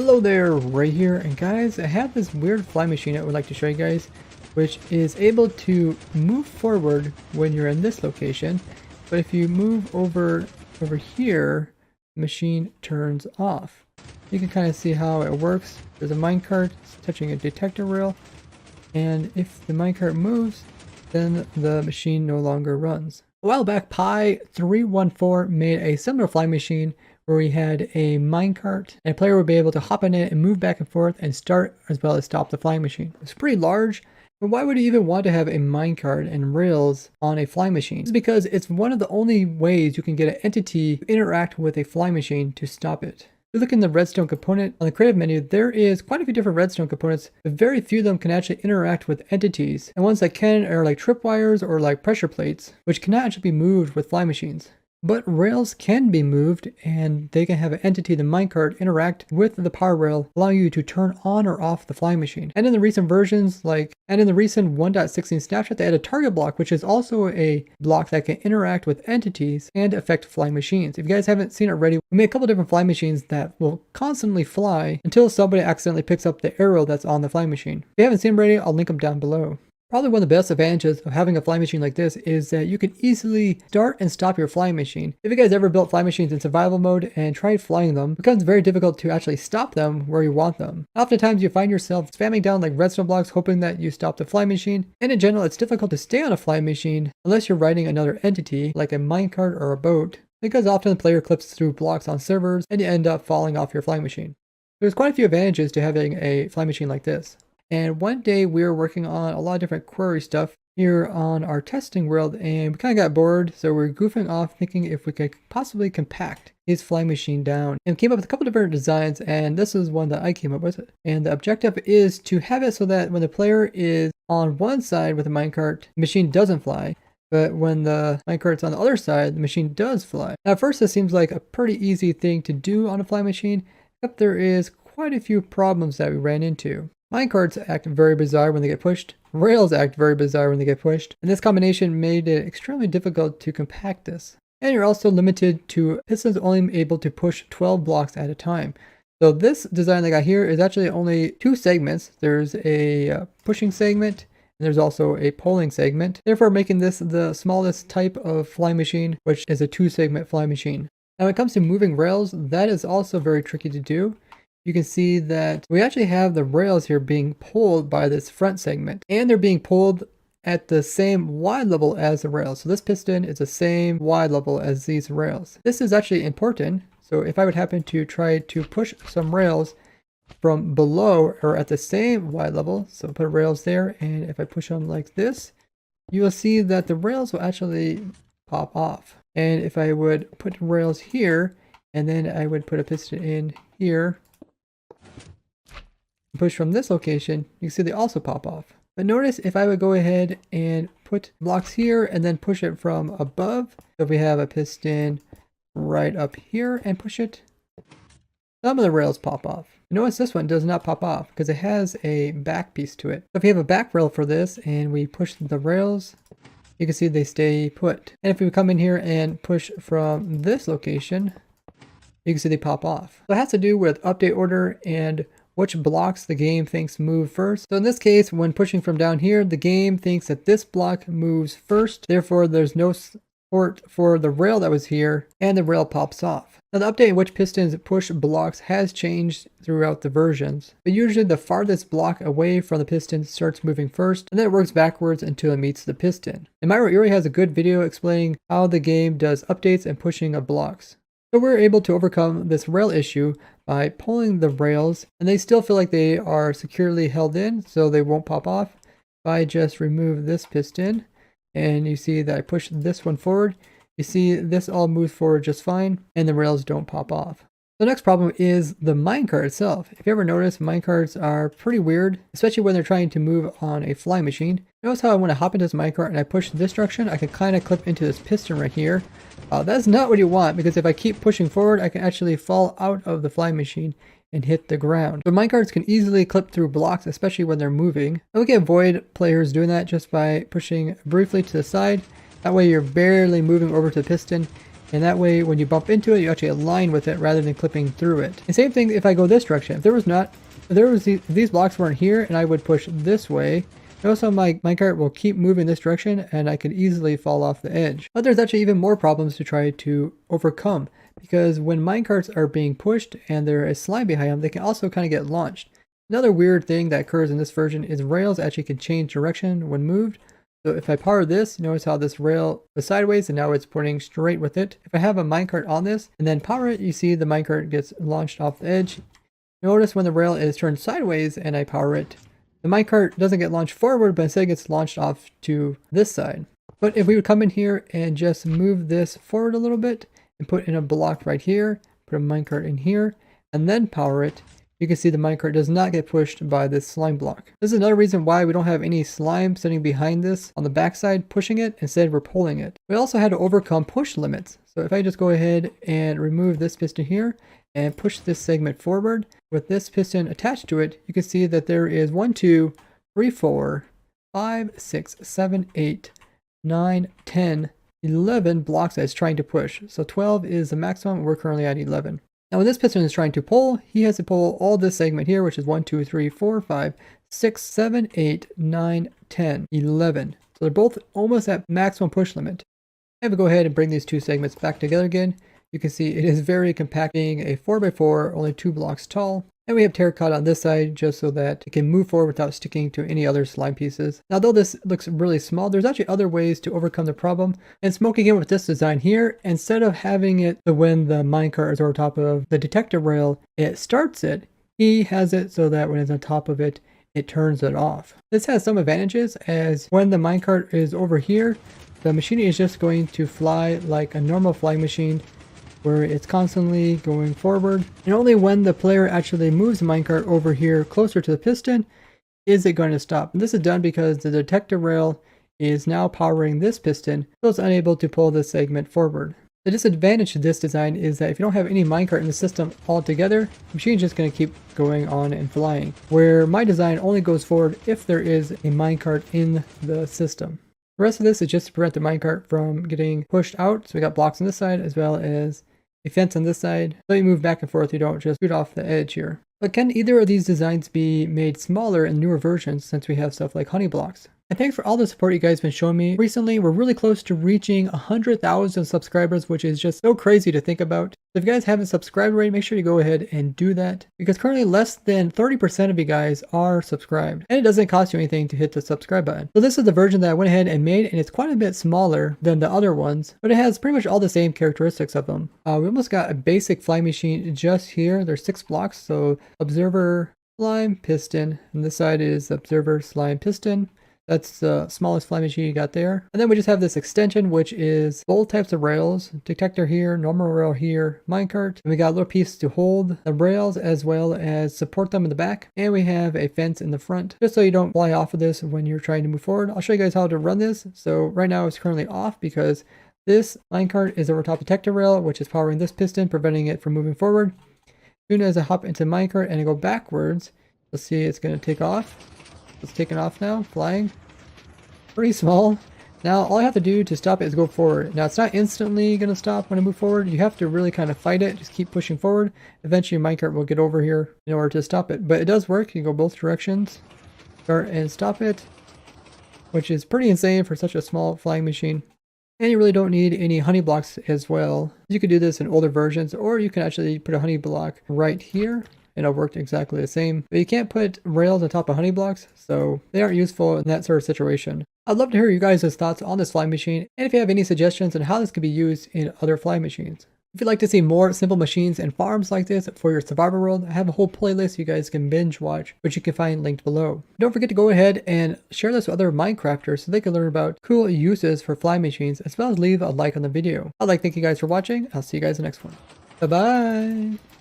Hello there, Ray here, and guys, I have this weird fly machine I would like to show you guys, which is able to move forward when you're in this location, but if you move over here, the machine turns off. You can kind of see how it works. There's a minecart touching a detector rail, and if the minecart moves, then the machine no longer runs. A while back, Pi314 made a similar flying machine where we had a minecart and a player would be able to hop in it and move back and forth and start as well as stop the flying machine. It's pretty large, but why would you even want to have a minecart and rails on a flying machine? It's because it's one of the only ways you can get an entity to interact with a flying machine to stop it. If you look in the redstone component on the creative menu, there is quite a few different redstone components, but very few of them can actually interact with entities. And ones that can are like tripwires or like pressure plates, which cannot actually be moved with flying machines. But rails can be moved, and they can have an entity, the minecart, interact with the power rail, allowing you to turn on or off the flying machine. And in the recent versions, and in the recent 1.16 snapshot, they added target block, which is also a block that can interact with entities and affect flying machines. If you guys haven't seen it already, we made a couple different flying machines that will constantly fly until somebody accidentally picks up the arrow that's on the flying machine. If you haven't seen them already, I'll link them down below. Probably one of the best advantages of having a flying machine like this is that you can easily start and stop your flying machine. If you guys ever built flying machines in survival mode and tried flying them, it becomes very difficult to actually stop them where you want them. Oftentimes you find yourself spamming down like redstone blocks hoping that you stop the flying machine, and in general it's difficult to stay on a flying machine unless you're riding another entity like a minecart or a boat, because often the player clips through blocks on servers and you end up falling off your flying machine. There's quite a few advantages to having a flying machine like this. And one day we were working on a lot of different query stuff here on our testing world, and we kind of got bored, so we're goofing off thinking if we could possibly compact his flying machine down, and came up with a couple different designs, and this is one that I came up with. And the objective is to have it so that when the player is on one side with the minecart, the machine doesn't fly. But when the minecart's on the other side, the machine does fly. Now at first this seems like a pretty easy thing to do on a flying machine, except there is quite a few problems that we ran into. Minecarts act very bizarre when they get pushed. Rails act very bizarre when they get pushed. And this combination made it extremely difficult to compact this. And you're also limited to pistons only able to push 12 blocks at a time. So this design that I got here is actually only two segments. There's a pushing segment, and there's also a pulling segment, therefore making this the smallest type of flying machine, which is a 2-segment flying machine. Now when it comes to moving rails, that is also very tricky to do. You can see that we actually have the rails here being pulled by this front segment, and they're being pulled at the same Y level as the rails. So this piston is the same Y level as these rails. This is actually important. So if I would happen to try to push some rails from below or at the same Y level, so put rails there, and if I push them like this, you will see that the rails will actually pop off. And if I would put rails here, and then I would put a piston in here, push from this location, you can see they also pop off. But notice if I would go ahead and put blocks here and then push it from above, so if we have a piston right up here and push it, some of the rails pop off. Notice this one does not pop off because it has a back piece to it. So if you have a back rail for this and we push the rails, you can see they stay put. And if we come in here and push from this location, you can see they pop off. So it has to do with update order and which blocks the game thinks move first. So in this case, when pushing from down here, the game thinks that this block moves first. Therefore, there's no support for the rail that was here, and the rail pops off. Now the update in which pistons push blocks has changed throughout the versions, but usually the farthest block away from the piston starts moving first, and then it works backwards until it meets the piston. And Myro Erie has a good video explaining how the game does updates and pushing of blocks. So we're able to overcome this rail issue by pulling the rails, and they still feel like they are securely held in, so they won't pop off. If I just remove this piston, and you see that I push this one forward, you see this all moves forward just fine, and the rails don't pop off. The next problem is the minecart itself. If you ever notice, minecarts are pretty weird, especially when they're trying to move on a flying machine. Notice how when I hop into this minecart and I push this direction, I can kind of clip into this piston right here. That's not what you want, because if I keep pushing forward, I can actually fall out of the flying machine and hit the ground. So minecarts can easily clip through blocks, especially when they're moving. And we can avoid players doing that just by pushing briefly to the side. That way you're barely moving over to the piston, And that way, when you bump into it, you actually align with it rather than clipping through it. And same thing if I go this direction. If these blocks weren't here and I would push this way, notice how my minecart will keep moving this direction and I could easily fall off the edge. But there's actually even more problems to try to overcome, because when minecarts are being pushed and there is slime behind them, they can also kind of get launched. Another weird thing that occurs in this version is rails actually can change direction when moved. So if I power this, notice how this rail was sideways and now it's pointing straight with it. If I have a minecart on this and then power it, you see the minecart gets launched off the edge. Notice when the rail is turned sideways and I power it, the minecart doesn't get launched forward, but instead gets launched off to this side. But if we would come in here and just move this forward a little bit and put in a block right here, put a minecart in here, and then power it, you can see the minecart does not get pushed by this slime block. This is another reason why we don't have any slime sitting behind this on the backside pushing it. Instead, we're pulling it. We also had to overcome push limits. So if I just go ahead and remove this piston here and push this segment forward with this piston attached to it, you can see that there is 1, 2, 3, 4, 5, 6, 7, 8, 9, 10, 11 blocks that it's trying to push. So 12 is the maximum. We're currently at 11. Now when this piston is trying to pull, he has to pull all this segment here, which is 1, 2, 3, 4, 5, 6, 7, 8, 9, 10, 11. So they're both almost at maximum push limit. I will go ahead and bring these two segments back together again. You can see it is very compact, being a 4x4, only 2 blocks tall. And we have terracotta on this side just so that it can move forward without sticking to any other slime pieces. Now though this looks really small, there's actually other ways to overcome the problem. And smoking in with this design here, instead of having it so when the minecart is over top of the detector rail, it starts it, he has it so that when it's on top of it, it turns it off. This has some advantages, as when the minecart is over here, the machine is just going to fly like a normal flying machine, where it's constantly going forward. And only when the player actually moves the minecart over here closer to the piston is it going to stop. And this is done because the detector rail is now powering this piston, so it's unable to pull this segment forward. The disadvantage to this design is that if you don't have any minecart in the system altogether, the machine is just going to keep going on and flying, where my design only goes forward if there is a minecart in the system. The rest of this is just to prevent the minecart from getting pushed out. So we got blocks on this side as well as a fence on this side, so you move back and forth, you don't just shoot off the edge here. But can either of these designs be made smaller in newer versions, since we have stuff like honey blocks? And thanks for all the support you guys have been showing me. Recently, we're really close to reaching 100,000 subscribers, which is just so crazy to think about. So if you guys haven't subscribed already, make sure you go ahead and do that, because currently less than 30% of you guys are subscribed, and it doesn't cost you anything to hit the subscribe button. So this is the version that I went ahead and made, and it's quite a bit smaller than the other ones, but it has pretty much all the same characteristics of them. We almost got a basic fly machine just here. There's 6 blocks, so observer, slime, piston, and this side is observer, slime, piston. That's the smallest fly machine you got there. And then we just have this extension, which is both types of rails. Detector here, normal rail here, minecart. And we got a little piece to hold the rails as well as support them in the back. And we have a fence in the front, just so you don't fly off of this when you're trying to move forward. I'll show you guys how to run this. So right now it's currently off because this minecart is over top detector rail, which is powering this piston, preventing it from moving forward. As soon as I hop into minecart and I go backwards, you'll see it's going to take off. It's taking off now, flying. Pretty small. Now all I have to do to stop it is go forward. Now it's not instantly going to stop when I move forward. You have to really kind of fight it. Just keep pushing forward. Eventually your minecart will get over here in order to stop it. But it does work. You can go both directions. Start and stop it, which is pretty insane for such a small flying machine. And you really don't need any honey blocks as well. You could do this in older versions, or you can actually put a honey block right here, and it'll work exactly the same. But you can't put rails on top of honey blocks, so they aren't useful in that sort of situation. I'd love to hear you guys' thoughts on this fly machine, and if you have any suggestions on how this could be used in other fly machines. If you'd like to see more simple machines and farms like this for your survival world, I have a whole playlist you guys can binge watch, which you can find linked below. Don't forget to go ahead and share this with other Minecrafters so they can learn about cool uses for fly machines, as well as leave a like on the video. I'd like to thank you guys for watching. I'll see you guys in the next one. Bye bye!